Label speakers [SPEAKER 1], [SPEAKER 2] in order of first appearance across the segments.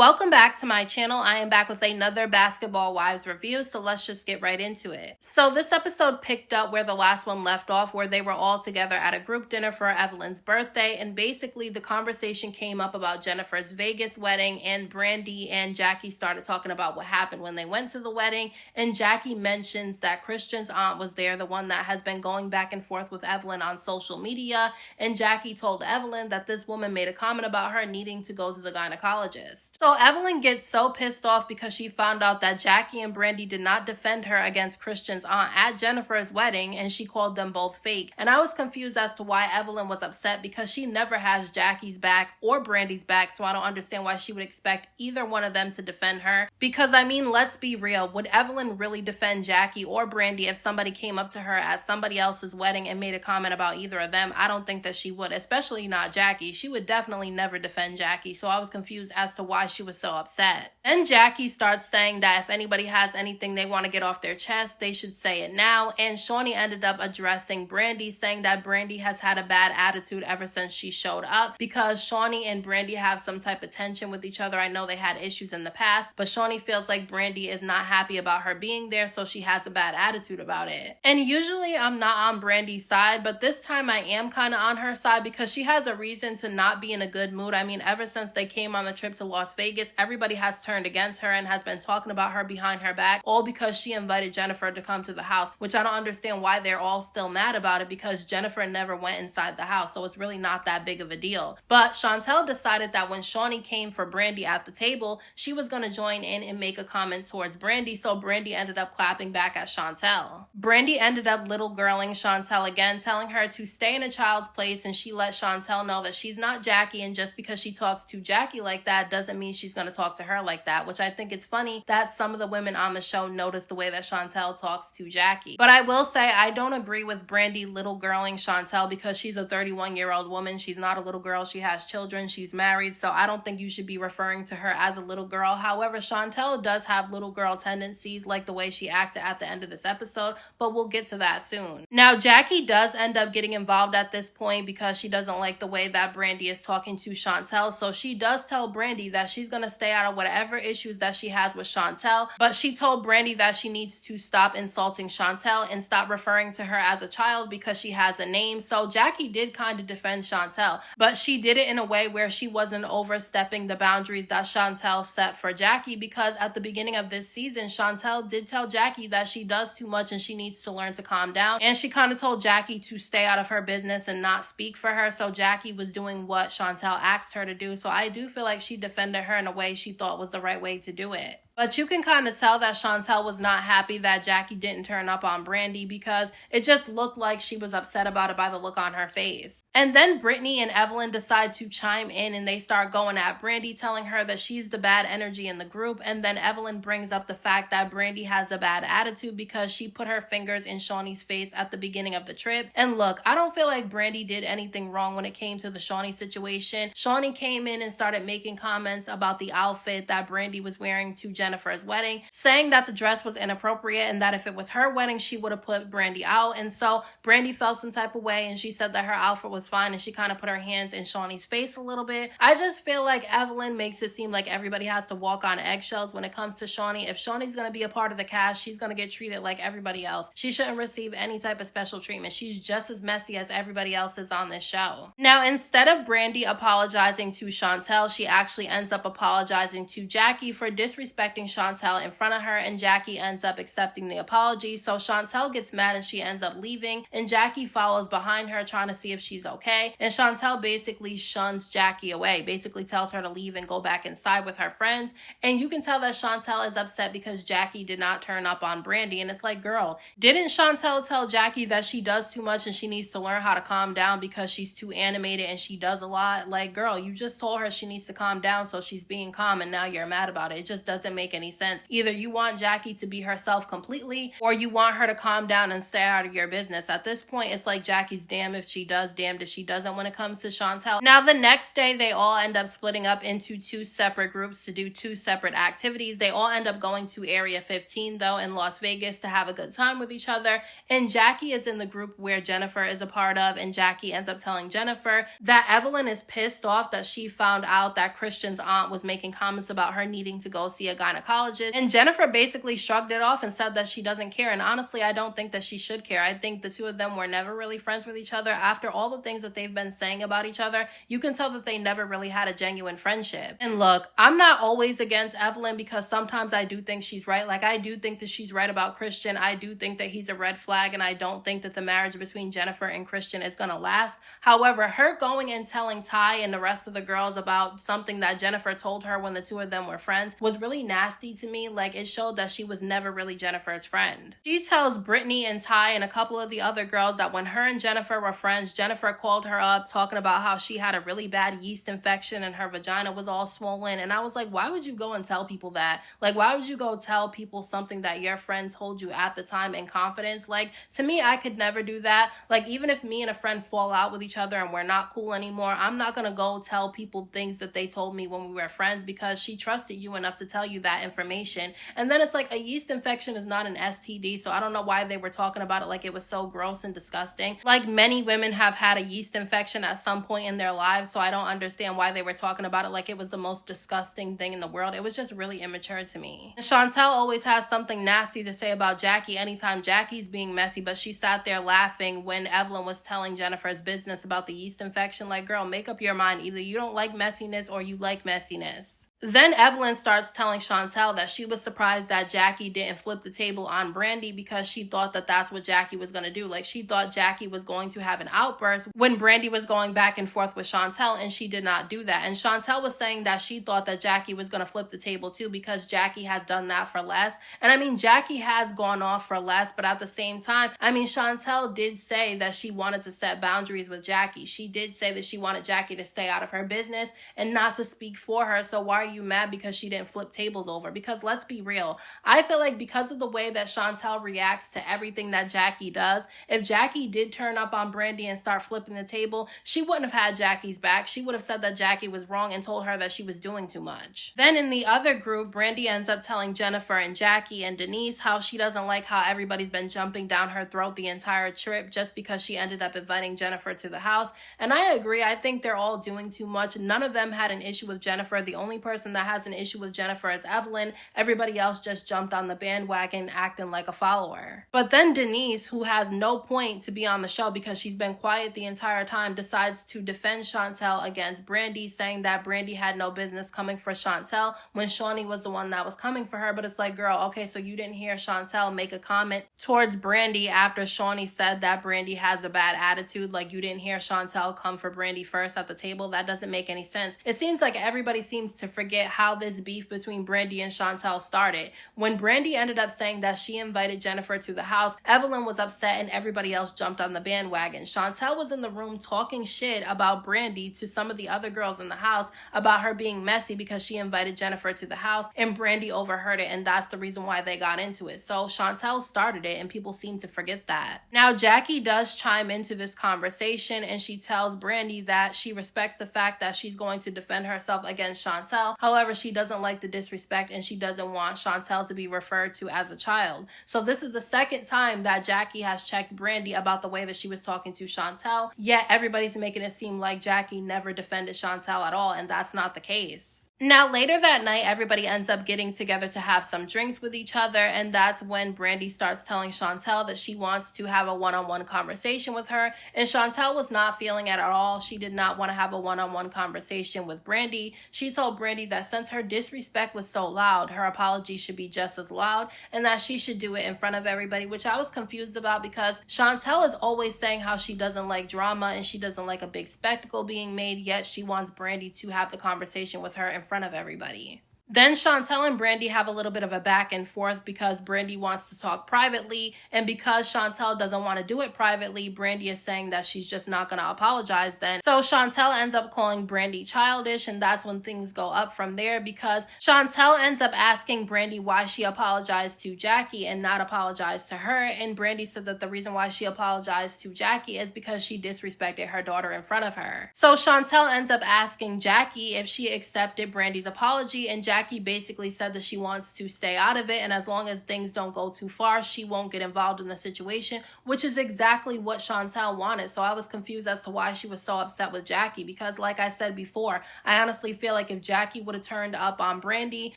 [SPEAKER 1] Welcome back to my channel. I am back with another Basketball Wives review, so let's just get right into it. So this episode picked up where the last one left off, where they were all together at a group dinner for Evelyn's birthday, and basically the conversation came up about Jennifer's Vegas wedding, and Brandi and Jackie started talking about what happened when they went to the wedding, and Jackie mentions that Christian's aunt was there, the one that has been going back and forth with Evelyn on social media, and Jackie told Evelyn that this woman made a comment about her needing to go to the gynecologist. So Evelyn gets so pissed off because she found out that Jackie and Brandi did not defend her against Christian's aunt at Jennifer's wedding, and she called them both fake. And I was confused as to why Evelyn was upset because she never has Jackie's back or Brandi's back, so I don't understand why she would expect either one of them to defend her. Because I mean, let's be real, would Evelyn really defend Jackie or Brandi if somebody came up to her at somebody else's wedding and made a comment about either of them? I don't think that she would, especially not Jackie. She would definitely never defend Jackie, so I was confused as to why she was so upset. And Jackie starts saying that if anybody has anything they want to get off their chest, they should say it now. And Shaunie ended up addressing Brandi, saying that Brandi has had a bad attitude ever since she showed up because Shaunie and Brandi have some type of tension with each other. I know they had issues in the past, but Shaunie feels like Brandi is not happy about her being there, so she has a bad attitude about it. And usually I'm not on Brandi's side, but this time I am kind of on her side because she has a reason to not be in a good mood. I mean, ever since they came on the trip to Las Vegas, everybody has turned against her and has been talking about her behind her back, all because she invited Jennifer to come to the house, which I don't understand why they're all still mad about it because Jennifer never went inside the house, so it's really not that big of a deal. But Chantel decided that when Shaunie came for Brandi at the table, she was going to join in and make a comment towards Brandi, so Brandi ended up clapping back at Chantel. Brandi ended up little girling Chantel again, telling her to stay in a child's place, and she let Chantel know that she's not Jackie, and just because she talks to Jackie like that doesn't mean she's going to talk to her like that, which I think it's funny that some of the women on the show notice the way that Chantel talks to Jackie. But I will say I don't agree with Brandi little girling Chantel because she's a 31-year-old woman. She's not a little girl. She has children. She's married, so I don't think you should be referring to her as a little girl. However, Chantel does have little girl tendencies, like the way she acted at the end of this episode, but we'll get to that soon. Now, Jackie does end up getting involved at this point because she doesn't like the way that Brandi is talking to Chantel, so she does tell Brandi that she's going to stay out of whatever issues that she has with Chantel, but she told Brandi that she needs to stop insulting Chantel and stop referring to her as a child because she has a name. So Jackie did kind of defend Chantel, but she did it in a way where she wasn't overstepping the boundaries that Chantel set for Jackie, because at the beginning of this season, Chantel did tell Jackie that she does too much and she needs to learn to calm down, and she kind of told Jackie to stay out of her business and not speak for her, so Jackie was doing what Chantel asked her to do. So I do feel like she defended her in a way she thought was the right way to do it. But you can kind of tell that Chantel was not happy that Jackie didn't turn up on Brandi because it just looked like she was upset about it by the look on her face. And then Brittany and Evelyn decide to chime in and they start going at Brandi, telling her that she's the bad energy in the group. And then Evelyn brings up the fact that Brandi has a bad attitude because she put her fingers in Shaunie's face at the beginning of the trip. And look, I don't feel like Brandi did anything wrong when it came to the Shaunie situation. Shaunie came in and started making comments about the outfit that Brandi was wearing to Jennifer's wedding, saying that the dress was inappropriate and that if it was her wedding, she would have put Brandi out. And so Brandi felt some type of way and she said that her outfit was fine and she kind of put her hands in Shaunie's face a little bit. I just feel like Evelyn makes it seem like everybody has to walk on eggshells when it comes to Shaunie. If Shaunie's going to be a part of the cast, she's going to get treated like everybody else. She shouldn't receive any type of special treatment. She's just as messy as everybody else is on this show. Now, instead of Brandi apologizing to Chantel, she actually ends up apologizing to Jackie for disrespecting Chantel in front of her, and Jackie ends up accepting the apology. So Chantel gets mad and she ends up leaving, and Jackie follows behind her trying to see if she's okay. And Chantel basically shuns Jackie away, basically tells her to leave and go back inside with her friends. And you can tell that Chantel is upset because Jackie did not turn up on Brandi. And it's like, girl, didn't Chantel tell Jackie that she does too much and she needs to learn how to calm down because she's too animated and she does a lot? Like, girl, you just told her she needs to calm down, so she's being calm, and now you're mad about it. It just doesn't make any sense. Either you want Jackie to be herself completely, or you want her to calm down and stay out of your business. At this point, it's like Jackie's damned if she does, damned if if she doesn't when it comes to Chantel. Now, the next day, they all end up splitting up into two separate groups to do two separate activities. They all end up going to Area 15, though, in Las Vegas to have a good time with each other. And Jackie is in the group where Jennifer is a part of, and Jackie ends up telling Jennifer that Evelyn is pissed off that she found out that Christian's aunt was making comments about her needing to go see a gynecologist. And Jennifer basically shrugged it off and said that she doesn't care. And honestly, I don't think that she should care. I think the two of them were never really friends with each other. After all the things that they've been saying about each other, you can tell that they never really had a genuine friendship. And look, I'm not always against Evelyn because sometimes I do think she's right. Like, I do think that she's right about Christian. I do think that he's a red flag, and I don't think that the marriage between Jennifer and Christian is gonna last. However, her going and telling Ty and the rest of the girls about something that Jennifer told her when the two of them were friends was really nasty to me. Like, it showed that she was never really Jennifer's friend. She tells Brittany and Ty and a couple of the other girls that when her and Jennifer were friends, Jennifer called her up talking about how she had a really bad yeast infection and her vagina was all swollen. And I was like, why would you go and tell people that? Like, why would you go tell people something that your friend told you at the time in confidence? Like, to me, I could never do that. Like, even if me and a friend fall out with each other and we're not cool anymore, I'm not gonna go tell people things that they told me when we were friends because she trusted you enough to tell you that information. And then it's like, a yeast infection is not an STD, so I don't know why they were talking about it like it was so gross and disgusting. Like, many women have had a yeast infection at some point in their lives, so I don't understand why they were talking about it like it was the most disgusting thing in the world. It was just really immature to me. And Chantel always has something nasty to say about Jackie anytime Jackie's being messy, but she sat there laughing when Evelyn was telling Jennifer's business about the yeast infection. Like, girl, make up your mind. Either you don't like messiness or you like messiness. Then Evelyn starts telling Chantel that she was surprised that Jackie didn't flip the table on Brandi because she thought that that's what Jackie was going to do. Like, she thought Jackie was going to have an outburst when Brandi was going back and forth with Chantel, and she did not do that. And Chantel was saying that she thought that Jackie was going to flip the table too because Jackie has done that for less. And I mean, Jackie has gone off for less, but at the same time, I mean, Chantel did say that she wanted to set boundaries with Jackie. She did say that she wanted Jackie to stay out of her business and not to speak for her. So why are you mad because she didn't flip tables over? Because let's be real, I feel like because of the way that Chantel reacts to everything that Jackie does, if Jackie did turn up on Brandi and start flipping the table, she wouldn't have had Jackie's back. She would have said that Jackie was wrong and told her that she was doing too much. Then in the other group, Brandi ends up telling Jennifer and Jackie and Denise how she doesn't like how everybody's been jumping down her throat the entire trip just because she ended up inviting Jennifer to the house. And I agree, I think they're all doing too much. None of them had an issue with Jennifer. The only person that has an issue with Jennifer is Evelyn. Everybody else just jumped on the bandwagon acting like a follower. But then Denise, who has no point to be on the show because she's been quiet the entire time, decides to defend Chantel against Brandi, saying that Brandi had no business coming for Chantel when Shawnee was the one that was coming for her. But it's like, girl, okay, so you didn't hear Chantel make a comment towards Brandi after Shawnee said that Brandi has a bad attitude. Like, you didn't hear Chantel come for Brandi first at the table. That doesn't make any sense. It seems like everybody seems to forget how this beef between Brandi and Chantel started. When Brandi ended up saying that she invited Jennifer to the house, Evelyn was upset and everybody else jumped on the bandwagon. Chantel was in the room talking shit about Brandi to some of the other girls in the house about her being messy because she invited Jennifer to the house, and Brandi overheard it, and that's the reason why they got into it. So Chantel started it, and people seem to forget that. Now, Jackie does chime into this conversation, and she tells Brandi that she respects the fact that she's going to defend herself against Chantel. However, she doesn't like the disrespect, and she doesn't want Chantel to be referred to as a child. So this is the second time that Jackie has checked Brandi about the way that she was talking to Chantel, yet everybody's making it seem like Jackie never defended Chantel at all, and that's not the case. Now, later that night, everybody ends up getting together to have some drinks with each other, and that's when Brandi starts telling Chantel that she wants to have a one-on-one conversation with her, and Chantel was not feeling it at all. She did not want to have a one-on-one conversation with Brandi. She told Brandi that since her disrespect was so loud, her apology should be just as loud, and that she should do it in front of everybody, which I was confused about because Chantel is always saying how she doesn't like drama and she doesn't like a big spectacle being made, yet she wants Brandi to have the conversation with her in front of everybody. Then Chantel and Brandi have a little bit of a back and forth because Brandi wants to talk privately, and because Chantel doesn't want to do it privately, Brandi is saying that she's just not going to apologize then. So Chantel ends up calling Brandi childish, and that's when things go up from there because Chantel ends up asking Brandi why she apologized to Jackie and not apologized to her, and Brandi said that the reason why she apologized to Jackie is because she disrespected her daughter in front of her. So Chantel ends up asking Jackie if she accepted Brandi's apology, and Jackie basically said that she wants to stay out of it, and as long as things don't go too far, she won't get involved in the situation, which is exactly what Chantel wanted. So I was confused as to why she was so upset with Jackie because, like I said before, I honestly feel like if Jackie would have turned up on Brandi,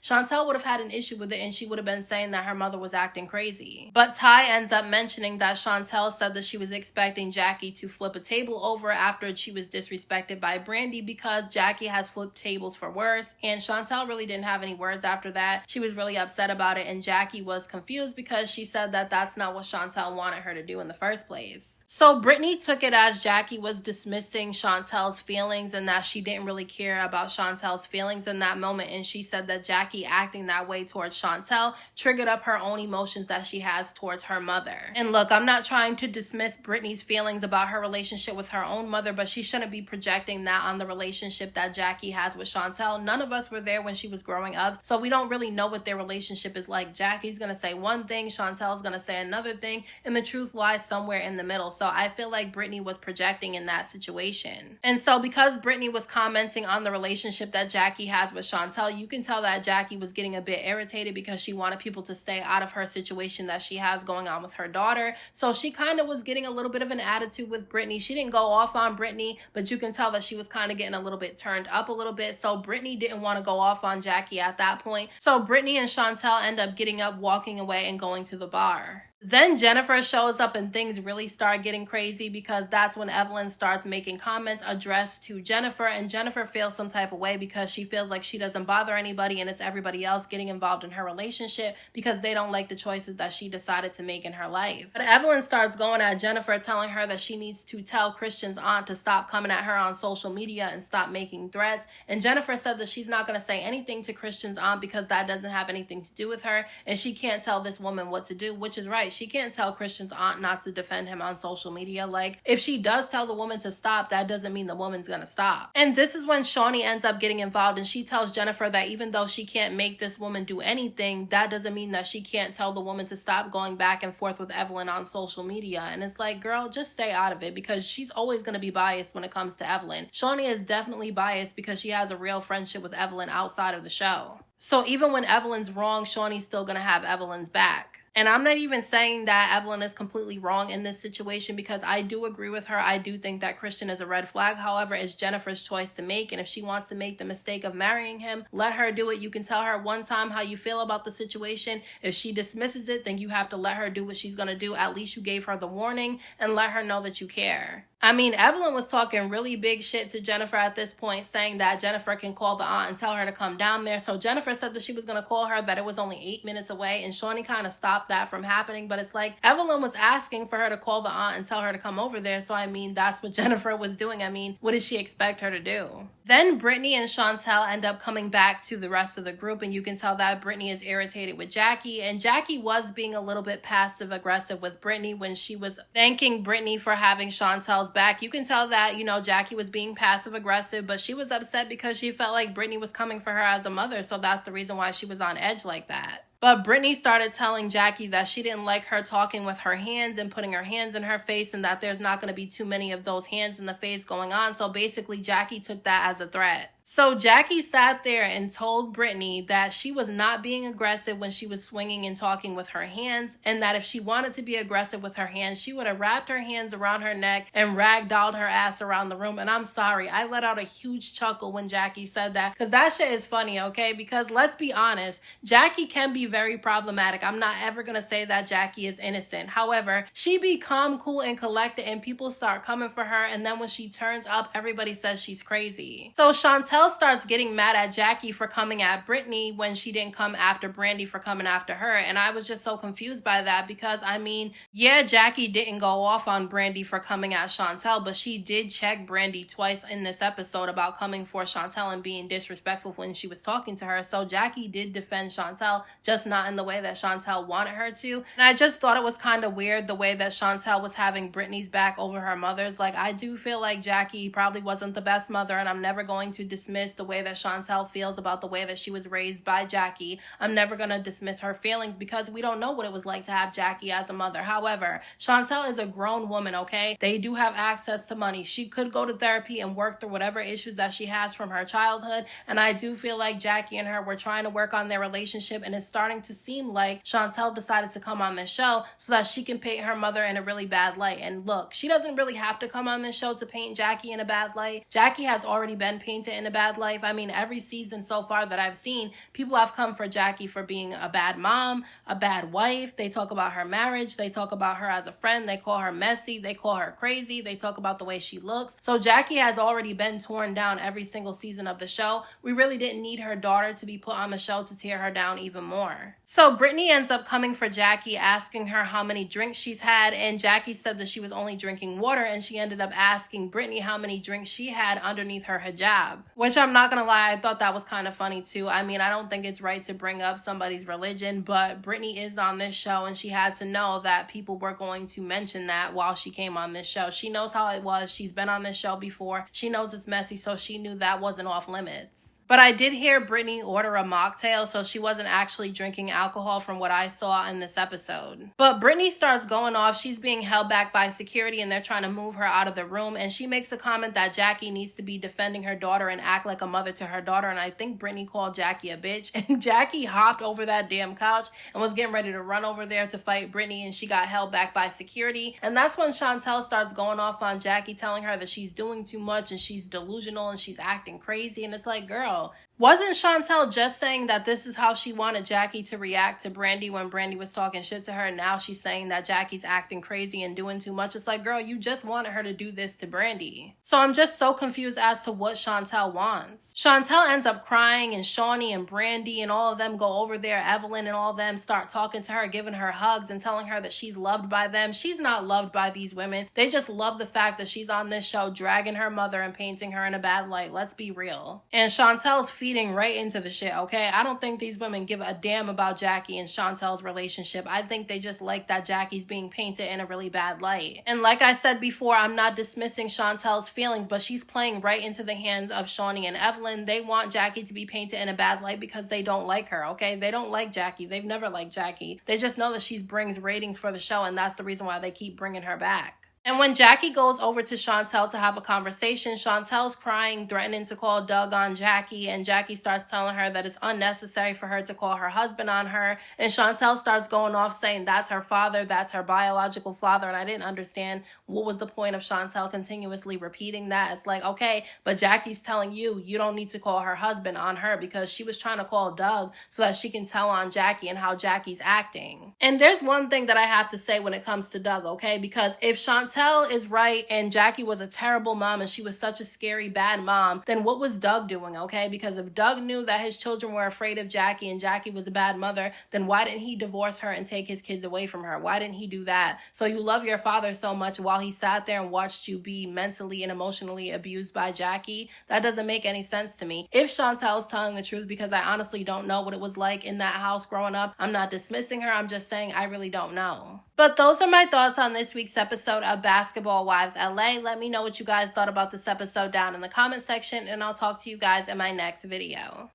[SPEAKER 1] Chantel would have had an issue with it and she would have been saying that her mother was acting crazy. But Ty ends up mentioning that Chantel said that she was expecting Jackie to flip a table over after she was disrespected by Brandi because Jackie has flipped tables for worse, and Chantel really didn't have any words after that. She was really upset about it, and Jackie was confused because she said that that's not what Chantel wanted her to do in the first place. So Brittany took it as Jackie was dismissing Chantel's feelings and that she didn't really care about Chantel's feelings in that moment, and she said that Jackie acting that way towards Chantel triggered up her own emotions that she has towards her mother. And look, I'm not trying to dismiss Brittany's feelings about her relationship with her own mother, but she shouldn't be projecting that on the relationship that Jackie has with Chantel. None of us were there when she was growing up, so we don't really know what their relationship is like. Jackie's gonna say one thing, Chantel's gonna say another thing, and the truth lies somewhere in the middle. So I feel like Brittany was projecting in that situation. And so because Brittany was commenting on the relationship that Jackie has with Chantel, you can tell that Jackie was getting a bit irritated because she wanted people to stay out of her situation that she has going on with her daughter. So she kind of was getting a little bit of an attitude with Brittany. She didn't go off on Brittany, but you can tell that she was kind of getting a little bit turned up a little bit. So Brittany didn't want to go off on Jackie at that point. So Brittany and Chantel end up getting up, walking away, and going to the bar. Then Jennifer shows up and things really start getting crazy because that's when Evelyn starts making comments addressed to Jennifer, and Jennifer feels some type of way because she feels like she doesn't bother anybody and it's everybody else getting involved in her relationship because they don't like the choices that she decided to make in her life. But Evelyn starts going at Jennifer, telling her that she needs to tell Christian's aunt to stop coming at her on social media and stop making threats, and Jennifer said that she's not going to say anything to Christian's aunt because that doesn't have anything to do with her and she can't tell this woman what to do, which is right. She can't tell Christian's aunt not to defend him on social media. Like, if she does tell the woman to stop, that doesn't mean the woman's gonna stop. And this is when Shawnee ends up getting involved, and she tells Jennifer that even though she can't make this woman do anything, that doesn't mean that she can't tell the woman to stop going back and forth with Evelyn on social media. And it's like, girl, just stay out of it because she's always gonna be biased when it comes to Evelyn. Shawnee is definitely biased because she has a real friendship with Evelyn outside of the show. So even when Evelyn's wrong, Shawnee's still gonna have Evelyn's back. And I'm not even saying that Evelyn is completely wrong in this situation because I do agree with her. I do think that Christian is a red flag. However, it's Jennifer's choice to make. And if she wants to make the mistake of marrying him, let her do it. You can tell her one time how you feel about the situation. If she dismisses it, then you have to let her do what she's going to do. At least you gave her the warning and let her know that you care. I mean, Evelyn was talking really big shit to Jennifer at this point, saying that Jennifer can call the aunt and tell her to come down there. So Jennifer said that she was going to call her, that it was only 8 minutes away, and Shawnee kind of stopped that from happening. But it's like, Evelyn was asking for her to call the aunt and tell her to come over there. So I mean, that's what Jennifer was doing. I mean, what did she expect her to do? Then Brittany and Chantel end up coming back to the rest of the group, and you can tell that Brittany is irritated with Jackie, and Jackie was being a little bit passive aggressive with Brittany when she was thanking Brittany for having Chantel's back. You can tell that, you know, Jackie was being passive aggressive, but she was upset because she felt like Brittany was coming for her as a mother, so that's the reason why she was on edge like that. But Brittany started telling Jackie that she didn't like her talking with her hands and putting her hands in her face, and that there's not going to be too many of those hands in the face going on. So basically, Jackie took that as a threat. So Jackie sat there and told Brittany that she was not being aggressive when she was swinging and talking with her hands, and that if she wanted to be aggressive with her hands, she would have wrapped her hands around her neck and ragdolled her ass around the room. And I'm sorry, I let out a huge chuckle when Jackie said that, because that shit is funny, okay? Because let's be honest, Jackie can be very problematic. I'm not ever gonna say that Jackie is innocent. However, she be calm, cool, and collected, and people start coming for her, and then when she turns up, everybody says she's crazy. So Chantel starts getting mad at Jackie for coming at Brittany when she didn't come after Brandi for coming after her, and I was just so confused by that because, I mean, yeah, Jackie didn't go off on Brandi for coming at Chantel, but she did check Brandi twice in this episode about coming for Chantel and being disrespectful when she was talking to her. So Jackie did defend Chantel, just not in the way that Chantel wanted her to. And I just thought it was kind of weird the way that Chantel was having Brittany's back over her mother's. Like, I do feel like Jackie probably wasn't the best mother, and I'm never going to dismiss the way that Chantel feels about the way that she was raised by Jackie. I'm never going to dismiss her feelings because we don't know what it was like to have Jackie as a mother. However, Chantel is a grown woman, okay? They do have access to money. She could go to therapy and work through whatever issues that she has from her childhood, and I do feel like Jackie and her were trying to work on their relationship, and it's starting to seem like Chantel decided to come on this show so that she can paint her mother in a really bad light. And look, she doesn't really have to come on this show to paint Jackie in a bad light. Jackie has already been painted in a bad light. I mean, every season so far that I've seen, people have come for Jackie for being a bad mom, a bad wife. They talk about her marriage. They talk about her as a friend. They call her messy. They call her crazy. They talk about the way she looks. So Jackie has already been torn down every single season of the show. We really didn't need her daughter to be put on the show to tear her down even more. So Brittany ends up coming for Jackie, asking her how many drinks she's had, and Jackie said that she was only drinking water, and she ended up asking Brittany how many drinks she had underneath her hijab, which I'm not gonna lie, I thought that was kind of funny too. I mean, I don't think it's right to bring up somebody's religion, but Brittany is on this show, and she had to know that people were going to mention that while she came on this show. She knows how it was. She's been on this show before. She knows it's messy, so she knew that wasn't off limits. But I did hear Brittany order a mocktail, so she wasn't actually drinking alcohol from what I saw in this episode. But Brittany starts going off. She's being held back by security, and they're trying to move her out of the room. And she makes a comment that Jackie needs to be defending her daughter and act like a mother to her daughter. And I think Brittany called Jackie a bitch. And Jackie hopped over that damn couch and was getting ready to run over there to fight Brittany, and she got held back by security. And that's when Chantel starts going off on Jackie, telling her that she's doing too much and she's delusional and she's acting crazy. And it's like, girl, wasn't Chantel just saying that this is how she wanted Jackie to react to Brandi when Brandi was talking shit to her? And now she's saying that Jackie's acting crazy and doing too much. It's like, girl, you just wanted her to do this to Brandi. So I'm just so confused as to what Chantel wants. Chantel ends up crying, and Shawnee and Brandi and all of them go over there. Evelyn and all of them start talking to her, giving her hugs and telling her that she's loved by them. She's not loved by these women. They just love the fact that she's on this show dragging her mother and painting her in a bad light. Let's be real. And Chantel's feeding right into the shit, okay? I don't think these women give a damn about Jackie and Chantel's relationship. I think they just like that Jackie's being painted in a really bad light. And like I said before, I'm not dismissing Chantel's feelings, but she's playing right into the hands of Shawnee and Evelyn. They want Jackie to be painted in a bad light because they don't like her, okay? They don't like Jackie. They've never liked Jackie. They just know that she brings ratings for the show, and that's the reason why they keep bringing her back. And when Jackie goes over to Chantel to have a conversation, Chantel's crying, threatening to call Doug on Jackie, and Jackie starts telling her that it's unnecessary for her to call her husband on her, and Chantel starts going off saying that's her father, that's her biological father, and I didn't understand what was the point of Chantel continuously repeating that. It's like, okay, but Jackie's telling you don't need to call her husband on her because she was trying to call Doug so that she can tell on Jackie and how Jackie's acting. And there's one thing that I have to say when it comes to Doug, okay, because if Chantel is right and Jackie was a terrible mom and she was such a scary bad mom, then what was Doug doing, okay? Because if Doug knew that his children were afraid of Jackie and Jackie was a bad mother, then why didn't he divorce her and take his kids away from her? Why didn't he do that? So you love your father so much while he sat there and watched you be mentally and emotionally abused by Jackie? That doesn't make any sense to me. If Chantel is telling the truth, because I honestly don't know what it was like in that house growing up, I'm not dismissing her, I'm just saying I really don't know. But those are my thoughts on this week's episode of Basketball Wives LA. Let me know what you guys thought about this episode down in the comment section, and I'll talk to you guys in my next video.